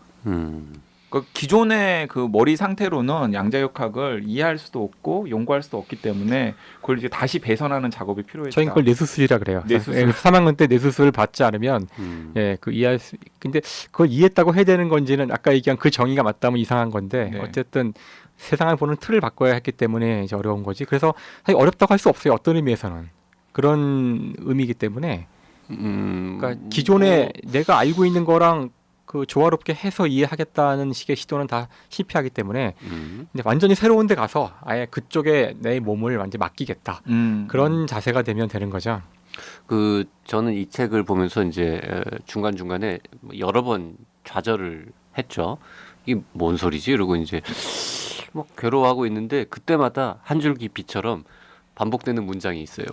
A: 그 기존의 그 머리 상태로는 양자역학을 이해할 수도 없고 연구할 수도 없기 때문에 그걸 이제 다시 배선하는 작업이 필요했다.
C: 저희 그걸 뇌수술이라 그래요.
A: 뇌수술.
C: 3학년 때 뇌수술을 받지 않으면 근데 그걸 이해했다고 해야 되는 건지는 아까 얘기한 그 정의가 맞다면 이상한 건데
A: 네.
C: 어쨌든 세상을 보는 틀을 바꿔야 했기 때문에 이제 어려운 거지. 그래서 사실 어렵다고 할 수 없어요. 어떤 의미에서는 그런 의미이기 때문에 그러니까 기존에 내가 알고 있는 거랑 그 조화롭게 해서 이해하겠다는 식의 시도는 다 실패하기 때문에 근데 완전히 새로운 데 가서 아예 그쪽에 내 몸을 완전히 맡기겠다. 그런 자세가 되면 되는 거죠.
B: 그 저는 이 책을 보면서 이제 중간중간에 여러 번 좌절을 했죠. 이게 뭔 소리지? 이러고 이제 막 괴로워하고 있는데 그때마다 한 줄기 빛처럼 반복되는 문장이 있어요.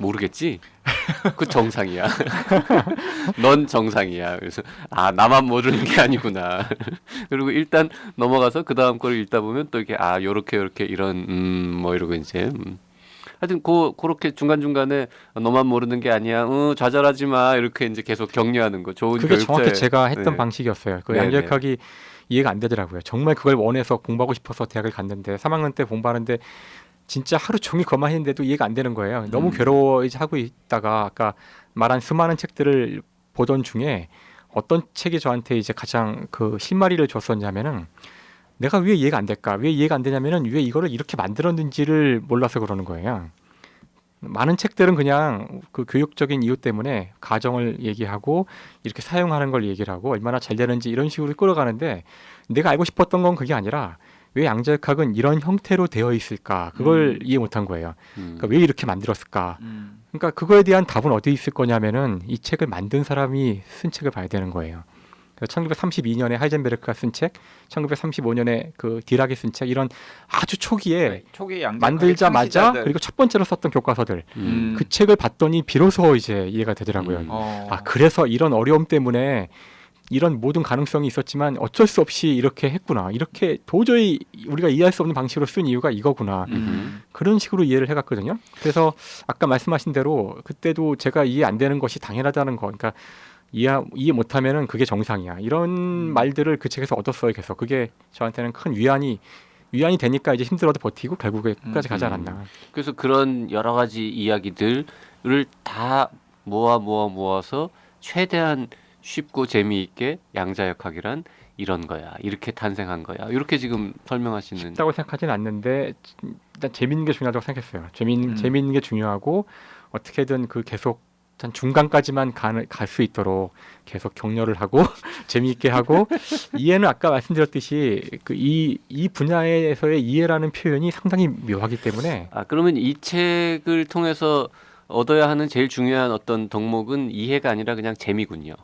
B: 모르겠지? 그 정상이야. 넌 정상이야. 그래서 나만 모르는 게 아니구나. 그리고 일단 넘어가서 그 다음 거를 읽다 보면 또 이렇게 요렇게 이런 뭐 이러고 이제 하여튼 그렇게 중간중간에 너만 모르는 게 아니야. 좌절하지 마. 이렇게 이제 계속 격려하는 거. 좋은
C: 그게
B: 교육자의
C: 정확히 제가 했던
B: 네.
C: 방식이었어요. 그
B: 네,
C: 양자역학이 이해가 안 되더라고요. 정말 그걸 원해서 공부하고 싶어서 대학을 갔는데 3학년 때 공부하는데 진짜 하루 종일 그것만 했는데도 이해가 안 되는 거예요. 너무 괴로워하고 있다가 아까 말한 수많은 책들을 보던 중에 어떤 책이 저한테 이제 가장 그 실마리를 줬었냐면은 내가 왜 이해가 안 될까? 왜 이해가 안 되냐면은 왜 이거를 이렇게 만들었는지를 몰라서 그러는 거예요. 많은 책들은 그냥 그 교육적인 이유 때문에 가정을 얘기하고 이렇게 사용하는 걸 얘기를 하고 얼마나 잘 되는지 이런 식으로 끌어가는데 내가 알고 싶었던 건 그게 아니라 왜 양자역학은 이런 형태로 되어 있을까? 그걸 이해 못한 거예요. 그러니까 왜 이렇게 만들었을까? 그러니까 그거에 대한 답은 어디 있을 거냐면은 이 책을 만든 사람이 쓴 책을 봐야 되는 거예요. 1932년에 하이젠베르크가 쓴 책, 1935년에 그 디락이 쓴 책 이런 아주 초기에
A: 초기 양자역학의
C: 만들자마자
A: 창시자들.
C: 그리고 첫 번째로 썼던 교과서들
A: 음.
C: 그 책을 봤더니 비로소 이제 이해가 되더라고요. 아 그래서 이런 어려움 때문에 이런 모든 가능성이 있었지만 어쩔 수 없이 이렇게 했구나. 이렇게 도저히 우리가 이해할 수 없는 방식으로 쓴 이유가 이거구나. 그런 식으로 이해를 해갔거든요. 그래서 아까 말씀하신 대로 그때도 제가 이해 안 되는 것이 당연하다는 거. 그러니까 이해 못하면은 그게 정상이야. 이런 말들을 그 책에서 얻었어요. 계속 그게 저한테는 큰 위안이 되니까 이제 힘들어도 버티고 결국에 끝까지 가지 않았나.
B: 그래서 그런 여러 가지 이야기들을 다 모아서 최대한 쉽고 재미있게 양자역학이란 이런 거야. 이렇게 탄생한 거야. 이렇게 지금 설명하시는.
C: 쉽다고 생각하진 않는데 일단 재밌는 게 중요하다고 생각했어요. 재밌는 게 중요하고 어떻게든 그 계속 한 중간까지만 갈 수 있도록 계속 격려를 하고 재미있게 하고 이해는 아까 말씀드렸듯이 그 이 분야에서의 이해라는 표현이 상당히 묘하기 때문에
B: 그러면 이 책을 통해서 얻어야 하는 제일 중요한 어떤 덕목은 이해가 아니라 그냥 재미군요.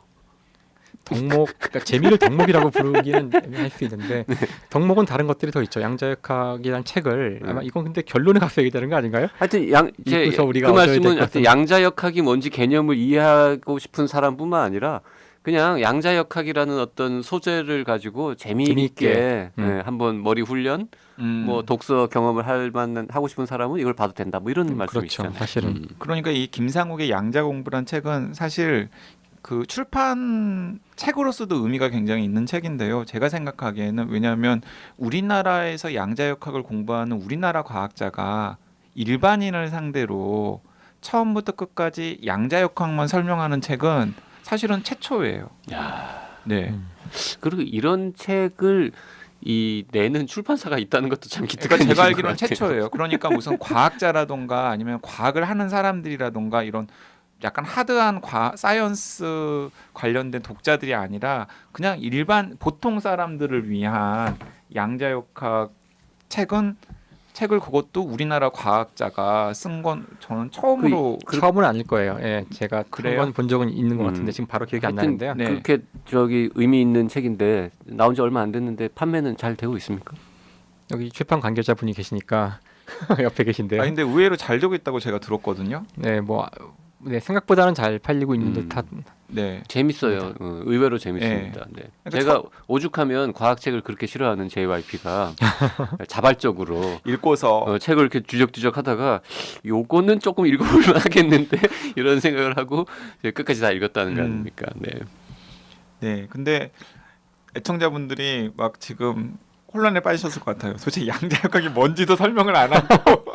C: 그러니까 재미를 덕목이라고 부르기는 할 수 있는데 덕목은 다른 것들이 더 있죠. 양자역학이라는 책을 아마 이건 근데 결론에 가서 얘기되는 거 아닌가요?
B: 하여튼
C: 우리가
B: 그
C: 얻어야
B: 말씀은
C: 될
B: 하여튼
C: 것은-
B: 양자역학이 뭔지 개념을 이해하고 싶은 사람뿐만 아니라 그냥 양자역학이라는 어떤 소재를 가지고 재미있게
C: 재미있게.
B: 한번 머리 훈련, 뭐 독서 경험을 하고 싶은 사람은 이걸 봐도 된다. 뭐 이런
C: 그렇죠.
B: 말씀이시잖아요.
C: 사실은
A: 그러니까 이 김상욱의 양자공부란 책은 사실 그 출판 책으로서도 의미가 굉장히 있는 책인데요. 제가 생각하기에는 왜냐하면 우리나라에서 양자역학을 공부하는 우리나라 과학자가 일반인을 상대로 처음부터 끝까지 양자역학만 설명하는 책은 사실은 최초예요. 네.
B: 그리고 이런 책을 내는 출판사가 있다는 것도 참 기특한
A: 그러니까 제가
B: 일인
A: 알기로는
B: 것 같아요.
A: 최초예요. 그러니까 무슨 과학자라던가 아니면 과학을 하는 사람들이라던가 이런 약간 하드한 사이언스 관련된 독자들이 아니라 그냥 일반 보통 사람들을 위한 양자역학 책을 그것도 우리나라 과학자가 쓴 건 저는 처음으로
C: 처음은 아닐 거예요. 예, 제가
A: 그래요?
C: 한번 본 적은 있는 것 같은데 지금 바로 기억이 안
B: 하여튼
C: 나는데요.
A: 네.
B: 그렇게 의미 있는 책인데 나온 지 얼마 안 됐는데 판매는 잘 되고 있습니까?
C: 여기 출판 관계자분이 계시니까 옆에 계신데요.
A: 근데 의외로 잘 되고 있다고 제가 들었거든요.
C: 네, 생각보다는 잘 팔리고 있는 듯한.
A: 네.
B: 재밌어요. 의외로 재밌습니다. 네.
A: 그러니까
B: 제가 오죽하면 과학책을 그렇게 싫어하는 JYP가 자발적으로
A: 읽고서
B: 책을 이렇게 뒤적뒤적 하다가 요거는 조금 읽어볼만 하겠는데 이런 생각을 하고 끝까지 다 읽었다는 거 아닙니까? 네.
A: 네. 근데 애청자분들이 막 지금 혼란에 빠지셨을 것 같아요. 도대체 양자역학이 뭔지도 설명을 안 하고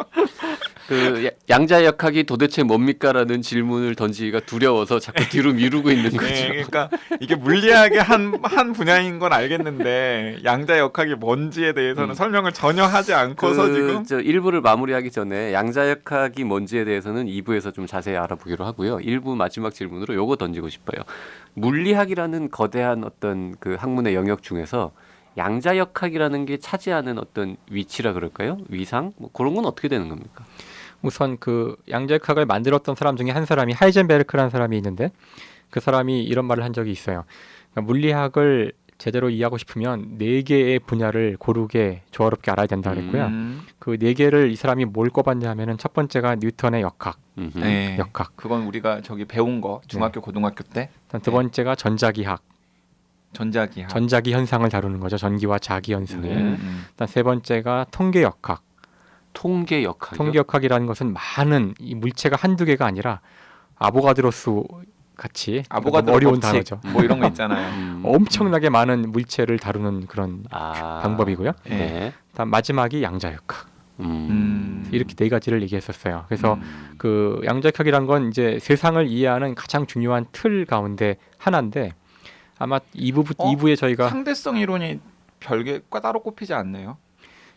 B: 그 양자역학이 도대체 뭡니까라는 질문을 던지기가 두려워서 자꾸 뒤로 미루고 있는 거죠.
A: 네, 그러니까 이게 물리학의 한 분야인 건 알겠는데 양자역학이 뭔지에 대해서는 설명을 전혀 하지 않고서 지금
B: 저 1부를 마무리하기 전에 양자역학이 뭔지에 대해서는 2부에서 좀 자세히 알아보기로 하고요. 1부 마지막 질문으로 요거 던지고 싶어요. 물리학이라는 거대한 어떤 그 학문의 영역 중에서 양자역학이라는 게 차지하는 어떤 위치라 그럴까요? 위상? 뭐 그런 건 어떻게 되는 겁니까?
C: 우선 그 양자역학을 만들었던 사람 중에 한 사람이 하이젠베르크라는 사람이 있는데 그 사람이 이런 말을 한 적이 있어요. 그러니까 물리학을 제대로 이해하고 싶으면 4개의 분야를 고르게 조화롭게 알아야 된다 그랬고요. 그 4개를 이 사람이 뭘 꼽았냐 하면은 첫 번째가 뉴턴의 역학.
A: 네.
C: 역학.
A: 그건 우리가 저기 배운 거 중학교 고등학교 때
C: 두 번째가 전자기학.
A: 전자기학.
C: 전자기 현상을 다루는 거죠. 전기와 자기 현상을.
B: 네.
C: 일단 세 번째가 통계역학.
B: 통계 역학이요?
C: 통계역학이라는 것은 많은 이 물체가 한두 개가 아니라 아보가드로스 같이
A: 아보가드로
C: 어려운
A: 법칙
C: 단어죠.
A: 뭐 이런 거 있잖아요.
C: 엄청나게 많은 물체를 다루는 그런 방법이고요.
B: 네.
C: 다음 마지막이 양자역학. 이렇게 네 가지를 얘기했었어요. 그래서 그 양자역학이란 건 이제 세상을 이해하는 가장 중요한 틀 가운데 하나인데 아마 2부에 저희가
A: 상대성 이론이 별개 따로 꼽히지 않네요.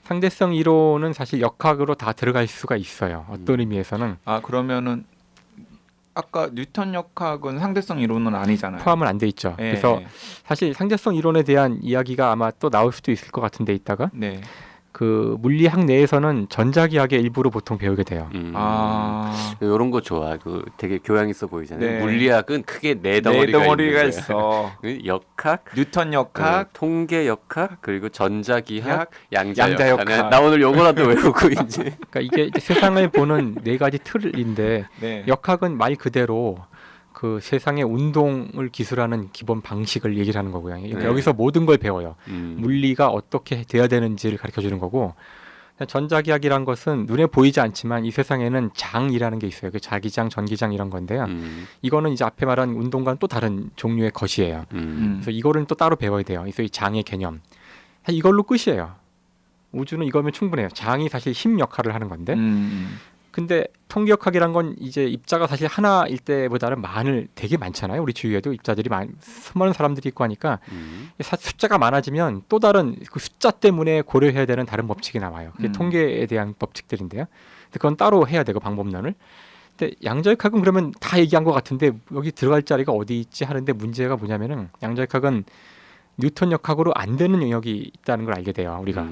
C: 상대성 이론은 사실 역학으로 다 들어갈 수가 있어요. 어떤 의미에서는
A: 아 그러면은 아까 뉴턴 역학은 상대성 이론은 아니잖아요.
C: 포함은 안 돼 있죠.
A: 예,
C: 그래서
A: 예.
C: 사실 상대성 이론에 대한 이야기가 아마 또 나올 수도 있을 것 같은데 이따가
A: 네.
C: 그 물리학 내에서는 전자기학의 일부로 보통 배우게 돼요.
A: 아
B: 이런 거 좋아. 그 되게 교양 있어 보이잖아요.
A: 네.
B: 물리학은 크게 네
A: 네
B: 덩어리가,
A: 덩어리가
B: 있는
A: 있어.
B: 거예요. 역학,
A: 뉴턴 역학,
B: 통계 역학, 그리고 전자기학,
A: 약,
B: 양자역학.
A: 양자역학.
B: 나 오늘 요거라도 외우고 이제.
C: 그러니까 이게 이제 세상을 보는 네 가지 틀인데
A: 네.
C: 역학은 말 그대로 그 세상의 운동을 기술하는 기본 방식을 얘기를 하는 거고요. 그러니까
B: 네.
C: 여기서 모든 걸 배워요.
B: 음.
C: 물리가 어떻게 돼야 되는지를 가르쳐 주는 거고 전자기학이란 것은 눈에 보이지 않지만 이 세상에는 장이라는 게 있어요. 그 자기장, 전기장 이런 건데요. 이거는 이제 앞에 말한 운동과는 또 다른 종류의 것이에요. 그래서 이거는 또 따로 배워야 돼요. 그래서 이 장의 개념. 이걸로 끝이에요. 우주는 이거면 충분해요. 장이 사실 힘 역할을 하는 건데 근데 통계역학이란 건 이제 입자가 사실 하나일 때보다는 되게 많잖아요. 우리 주위에도 입자들이 수많은 사람들이 있고 하니까 숫자가 많아지면 또 다른 그 숫자 때문에 고려해야 되는 다른 법칙이 나와요. 그게 통계에 대한 법칙들인데요. 근데 그건 따로 해야 되고 방법론을. 근데 양자역학은 그러면 다 얘기한 것 같은데 여기 들어갈 자리가 어디 있지 하는데 문제가 뭐냐면은 양자역학은 뉴턴 역학으로 안 되는 영역이 있다는 걸 알게 돼요. 우리가.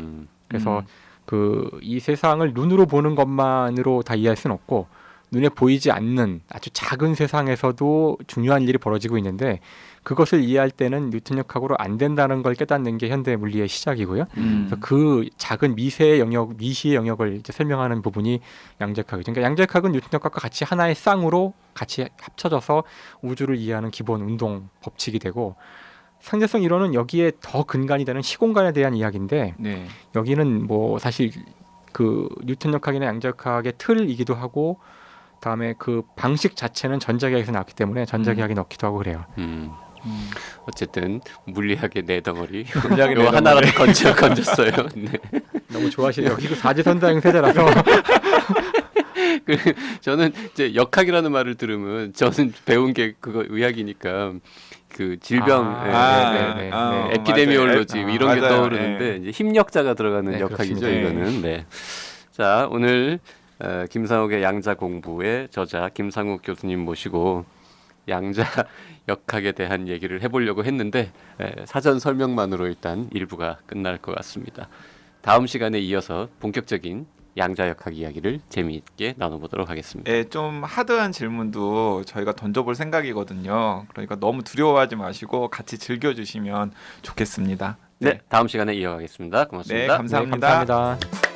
C: 그래서 그 이 세상을 눈으로 보는 것만으로 다 이해할 수는 없고 눈에 보이지 않는 아주 작은 세상에서도 중요한 일이 벌어지고 있는데 그것을 이해할 때는 뉴턴 역학으로 안 된다는 걸 깨닫는 게 현대 물리의 시작이고요. 그래서 그 작은 미시의 영역을 이제 설명하는 부분이 양자역학이죠. 그러니까 양자역학은 뉴턴 역학과 같이 하나의 쌍으로 같이 합쳐져서 우주를 이해하는 기본 운동 법칙이 되고 상대성 이론은 여기에 더 근간이 되는 시공간에 대한 이야기인데
A: 네.
C: 여기는 뭐 사실 그 뉴턴 역학이나 양자역학의 틀이기도 하고 다음에 그 방식 자체는 전자기학에서 나왔기 때문에 전자기학에 넣기도 하고 그래요.
B: 어쨌든 물리학의 네 덩어리.
A: 물리학의 네
B: 이거 하나라도 건졌어요. 네.
C: 너무 좋아하시네요. 여기도 사지선다형 세대라서
B: 저는 이제 역학이라는 말을 들으면 저는 배운 게 그거 의학이니까 그 질병, 에피데미올로지
A: 맞아요.
B: 이런 게
A: 맞아요.
B: 떠오르는데 이제 힘력자가 들어가는
C: 네,
B: 역학이죠.
C: 그렇습니다.
B: 이거는. 네. 자 오늘 김상욱의 양자 공부의 저자 김상욱 교수님 모시고 양자 역학에 대한 얘기를 해보려고 했는데 사전 설명만으로 일단 1부가 끝날 것 같습니다. 다음 시간에 이어서 본격적인 양자역학 이야기를 재미있게 나눠보도록 하겠습니다.
A: 네, 좀 하드한 질문도 저희가 던져볼 생각이거든요. 그러니까 너무 두려워하지 마시고 같이 즐겨주시면 좋겠습니다.
B: 네, 다음 시간에 이어가겠습니다. 고맙습니다.
A: 네, 감사합니다.
C: 네, 감사합니다.